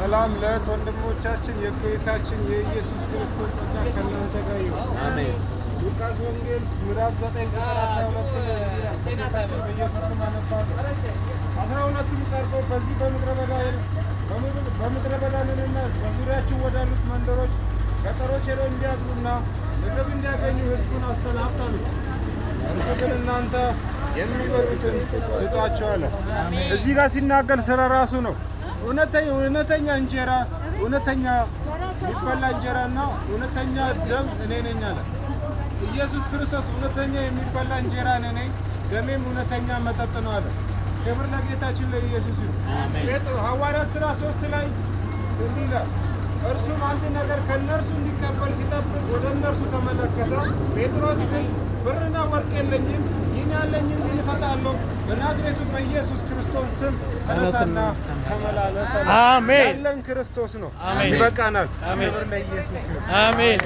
ሰላም ለወንድሞቻችን የጌታችን የኢየሱስ ክርስቶስ ጸጋ ከእናንተ ጋር ይሁን። አሜን። ሉቃስ ወንጌል ምዕራፍ 9 ቁጥር 12 ጌታችን በኢየሱስ ስም አነባለሁ። 12ቱም ቀርበው በዚህ በምድረ በዳ ነንና በዙሪያችሁ ወዳሉት መንደሮች ገጠሮች ሄደው እንዲያድሩና ምግብ እንዲያገኙ ሕዝቡን አሰናብቱ አሉት። እርሱ ግን እናንተ የሚበሉትን ስጧቸው አለ። እዚህ ጋር ሲናገር ስለ ራሱ ነው። እውነተኛ እንጀራ፣ እውነተኛ የሚበላ እንጀራና እውነተኛ ደም እኔ ነኝ አለ። ኢየሱስ ክርስቶስ እውነተኛ የሚበላ እንጀራ እኔ ነኝ፣ ደሜም እውነተኛ መጠጥ ነው አለ። ክብር ለጌታችን ለኢየሱስ ይሁን። ሐዋርያት ሥራ 3 ላይ እንዲህ ይላል፣ እርሱም አንድ ነገር ከእነርሱ እንዲቀበል ሲጠብቅ ወደ እነርሱ ተመለከተ። ጴጥሮስ ግን ብርና ወርቅ የለኝም፣ ይህን ያለኝን ግን እሰጥሃለሁ፣ በናዝሬቱ በኢየሱስ ክርስቶስ ስም ተነሳና ተመላለስ። አሜን። ያለን ክርስቶስ ነው፣ ይበቃናል። ክብር ለኢየሱስ ይሁን። አሜን።